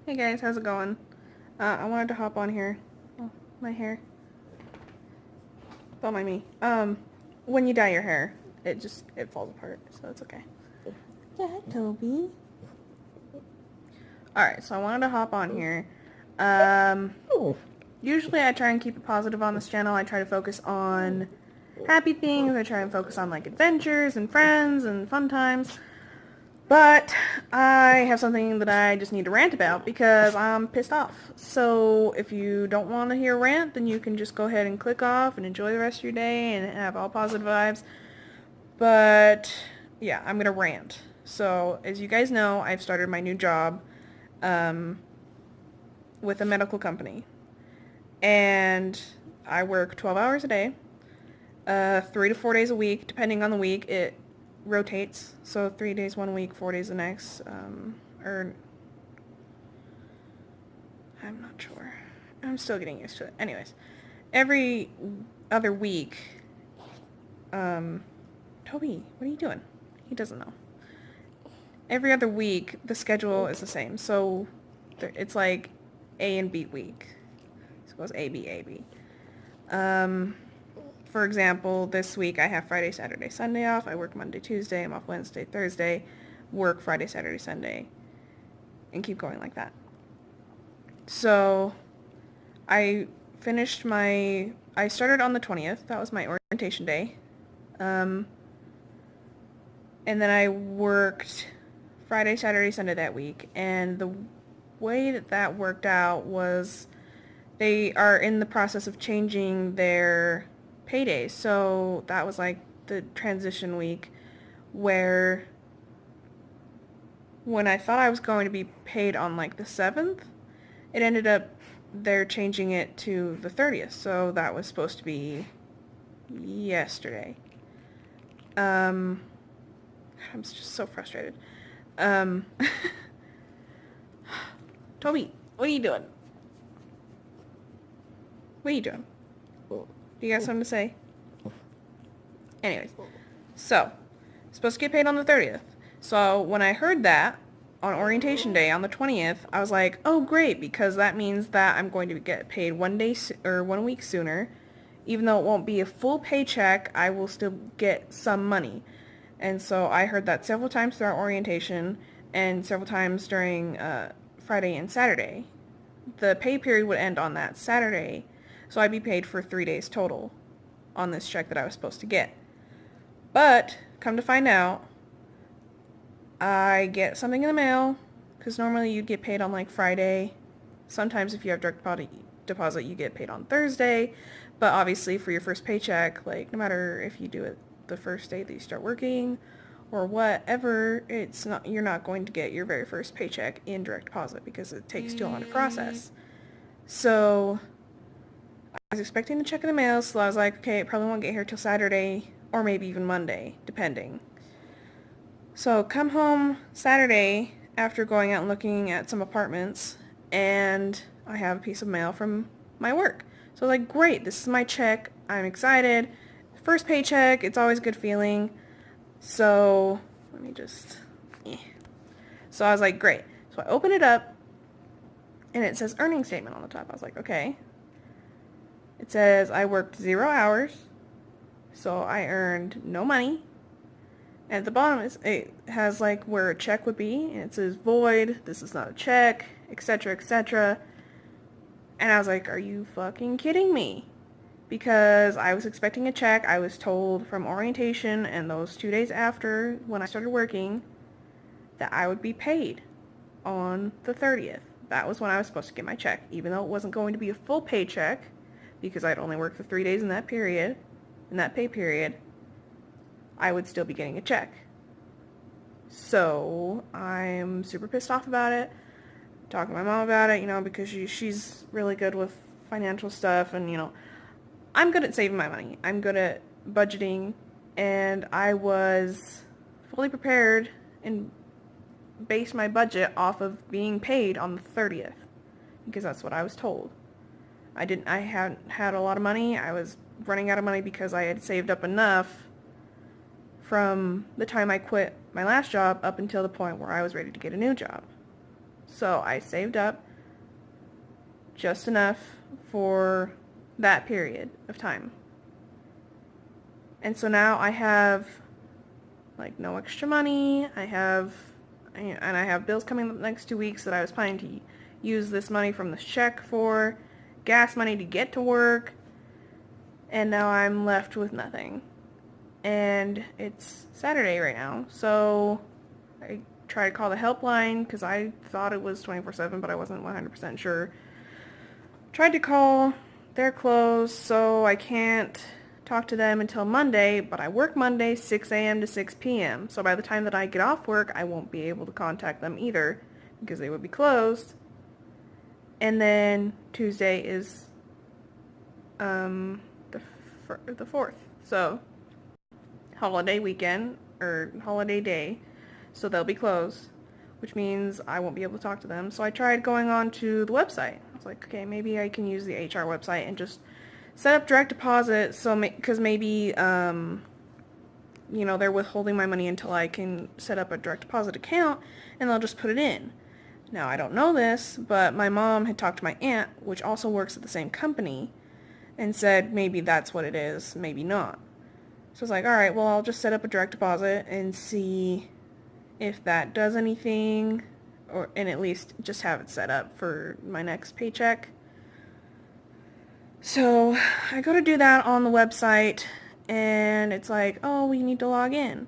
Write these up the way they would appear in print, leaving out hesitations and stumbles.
Hey guys, how's it going? I wanted to hop on here. Oh, my hair. Don't mind me. When you dye your hair, it falls apart, so it's okay. Yeah, Toby. Alright, so I wanted to hop on here. Usually I try and keep it positive on this channel. I try to focus on happy things. I try and focus on, like, adventures and friends and fun times. But I have something that I just need to rant about because I'm pissed off. So if you don't want to hear a rant, then you can just go ahead and click off and enjoy the rest of your day and have all positive vibes. But yeah, I'm going to rant. So as you guys know, I've started my new job with a medical company. And I work 12 hours a day, 3 to 4 days a week, depending on the week. It rotates, so 3 days one week, 4 days the next, or I'm not sure. I'm still getting used to it. Anyways, every other week, Toby, what are you doing? He doesn't know. Every other week, the schedule is the same, so it's like A and B week. So it goes A, B, A, B. For example, this week I have Friday, Saturday, Sunday off. I work Monday, Tuesday. I'm off Wednesday, Thursday. Work Friday, Saturday, Sunday. And keep going like that. So, I started on the 20th. That was my orientation day. And then I worked Friday, Saturday, Sunday that week. And the way that worked out was they are in the process of changing their paydays. So that was like the transition week where when I thought I was going to be paid on like the 7th, it ended up they're changing it to the 30th. So that was supposed to be yesterday. I'm just so frustrated. Toby, what are you doing? What are you doing? Do you got something to say? Anyways, so, supposed to get paid on the 30th. So, when I heard that, on orientation day, on the 20th, I was like, oh great, because that means that I'm going to get paid 1 week sooner. Even though it won't be a full paycheck, I will still get some money. And so I heard that several times throughout orientation, and several times during Friday and Saturday. The pay period would end on that Saturday, so I'd be paid for 3 days total on this check that I was supposed to get. But, come to find out, I get something in the mail, because normally you'd get paid on like Friday. Sometimes if you have direct deposit, you get paid on Thursday. But obviously for your first paycheck, like no matter if you do it the first day that you start working or whatever, you're not going to get your very first paycheck in direct deposit because it takes too long to process. So I was expecting the check in the mail, so I was like, okay, it probably won't get here till Saturday or maybe even Monday, depending. So come home Saturday after going out and looking at some apartments, and I have a piece of mail from my work. So I was like, great, this is my check. I'm excited. First paycheck, it's always a good feeling. So let me just... So I was like, great. So I open it up, and it says earning statement on the top. I was like, okay. It says I worked 0 hours, so I earned no money. And at the bottom, it has like where a check would be, and it says void, this is not a check, etc., etc. And I was like, are you fucking kidding me? Because I was expecting a check. I was told from orientation and those 2 days after when I started working that I would be paid on the 30th. That was when I was supposed to get my check, even though it wasn't going to be a full paycheck because I'd only worked for 3 days in that period, in that pay period. I would still be getting a check. So I'm super pissed off about it. Talking to my mom about it, because she's really good with financial stuff, and I'm good at saving my money. I'm good at budgeting, and I was fully prepared and based my budget off of being paid on the 30th because that's what I was told. I hadn't had a lot of money. I was running out of money because I had saved up enough from the time I quit my last job up until the point where I was ready to get a new job. So I saved up just enough for that period of time. And so now I have like no extra money. I have bills coming up the next 2 weeks that I was planning to use this money from this check for, gas money to get to work, and now I'm left with nothing. And it's Saturday right now, so I tried to call the helpline because I thought it was 24/7, but I wasn't 100% sure. Tried to call, they're closed, so I can't talk to them until Monday, but I work Monday 6 a.m. to 6 p.m. So by the time that I get off work, I won't be able to contact them either because they would be closed. And then Tuesday is the 4th. So holiday weekend or holiday day. So they'll be closed, which means I won't be able to talk to them. So I tried going on to the website. I was like, okay, maybe I can use the HR website and just set up direct deposit, so because maybe they're withholding my money until I can set up a direct deposit account, and they'll just put it in. Now I don't know this, but my mom had talked to my aunt, which also works at the same company, and said maybe that's what it is, maybe not. So I was like, all right, well, I'll just set up a direct deposit and see if that does anything, and at least just have it set up for my next paycheck. So I go to do that on the website, and it's like, oh, we need to log in.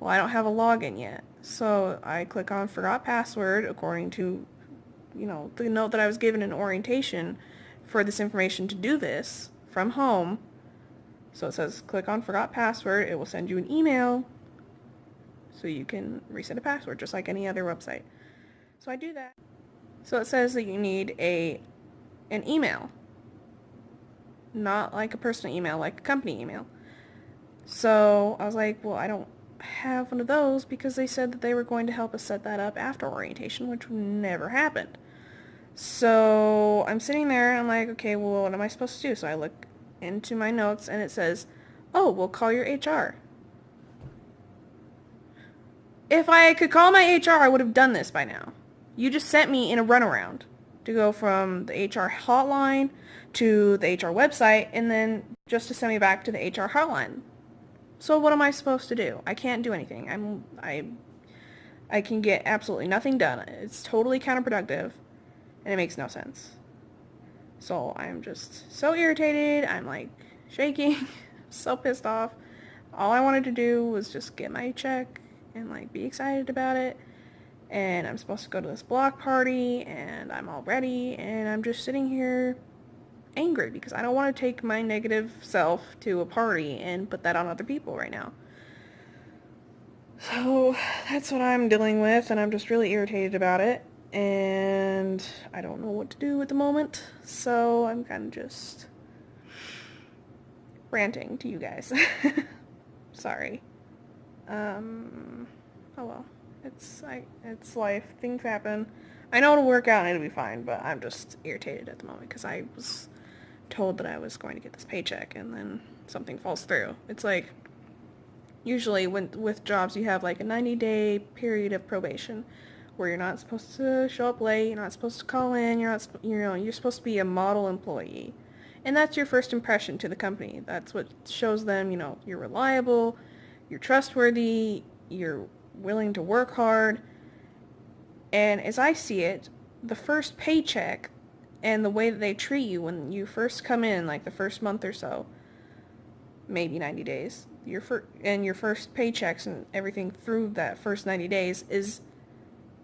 Well, I don't have a login yet. So I click on forgot password according to, the note that I was given in orientation for this information to do this from home. So it says click on forgot password. It will send you an email so you can reset a password just like any other website. So I do that. So it says that you need an email. Not like a personal email, like a company email. So I was like, well, I don't have one of those because they said that they were going to help us set that up after orientation, which never happened. So I'm sitting there and I'm like, okay, well, what am I supposed to do? So I look into my notes and it says, oh, we'll call your HR. If I could call my HR, I would have done this by now. You just sent me in a runaround to go from the HR hotline to the HR website, and then just to send me back to the HR hotline. So what am I supposed to do? I can't do anything. I can get absolutely nothing done. It's totally counterproductive, and it makes no sense. So I'm just so irritated. I'm like shaking, so pissed off. All I wanted to do was just get my check and like be excited about it. And I'm supposed to go to this block party, and I'm all ready, and I'm just sitting here angry because I don't want to take my negative self to a party and put that on other people right now. So that's what I'm dealing with, and I'm just really irritated about it, and I don't know what to do at the moment, so I'm kind of just ranting to you guys. Sorry. Oh well. It's life. Things happen. I know it'll work out and it'll be fine, but I'm just irritated at the moment because I was told that I was going to get this paycheck and then something falls through. It's like, usually with jobs you have like a 90-day period of probation where you're not supposed to show up late, you're not supposed to call in, you're supposed to be a model employee. And that's your first impression to the company. That's what shows them, you're reliable, you're trustworthy, you're willing to work hard. And as I see it, the first paycheck and the way that they treat you when you first come in, like the first month or so, maybe 90 days, your first paychecks and everything through that first 90 days is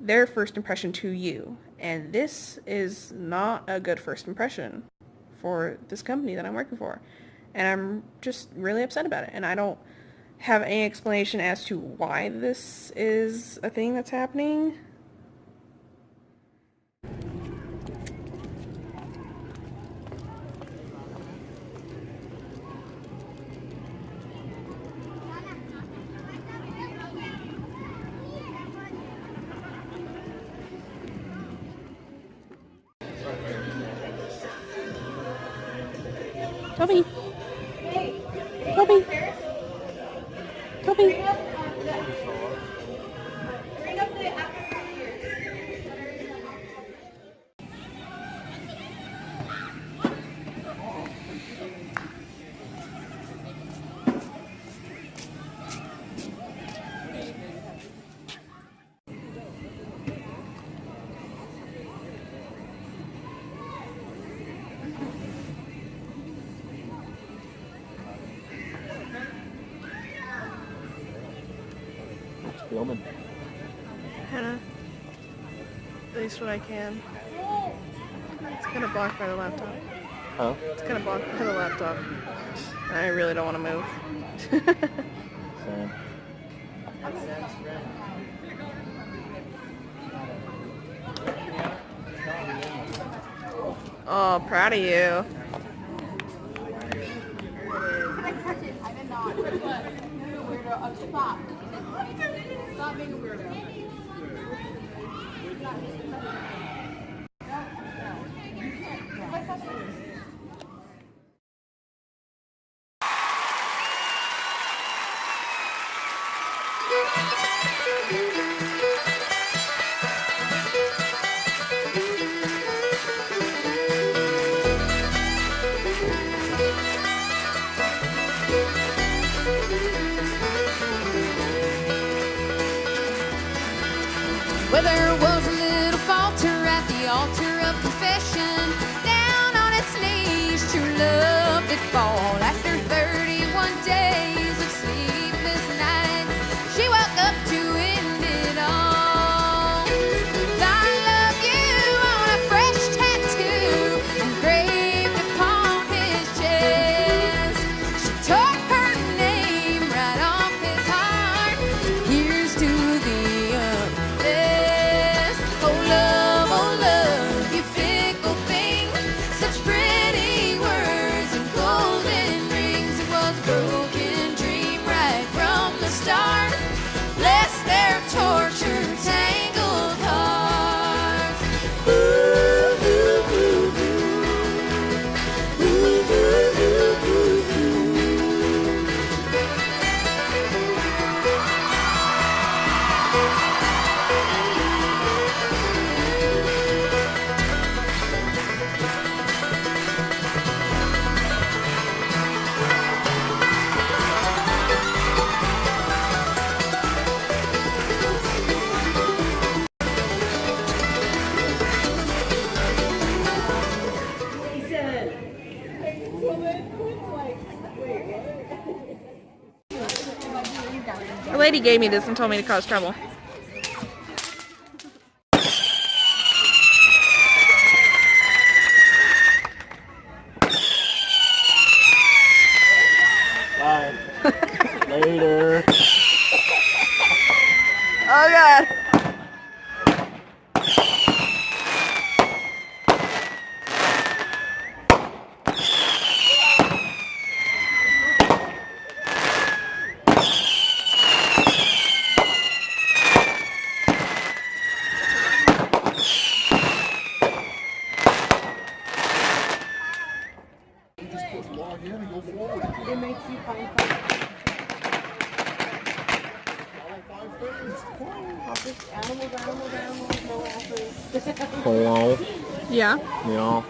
their first impression to you. And this is not a good first impression for this company that I'm working for. And I'm just really upset about it. And I don't have any explanation as to why this is a thing that's happening. Toby! Toby! Toby! Filming. Hannah, at least what I can. It's kind of blocked by the laptop. Huh? It's kind of blocked by the laptop. I really don't want to move. Same. Oh, proud of you. I did not. You're a weirdo. Stop. Stop being a weirdo. Well, there was a little falter at the altar of confession. Down on its knees, true love did fall. After 31 days of sleepless nights, she woke up to end it all. I love you on a fresh tattoo engraved upon his chest. She took her name right off his heart. Here's to the oh love, you fickle thing. Such pretty words and golden rings. It was a broken dream right from the start. Bless their tortured, tangled hearts. Ooh, ooh, ooh, ooh. Ooh, ooh, ooh, ooh, ooh. A lady gave me this and told me to cause trouble. Bye. Later. Oh god. It makes you find animals, no apples. Hello. Yeah. Yeah.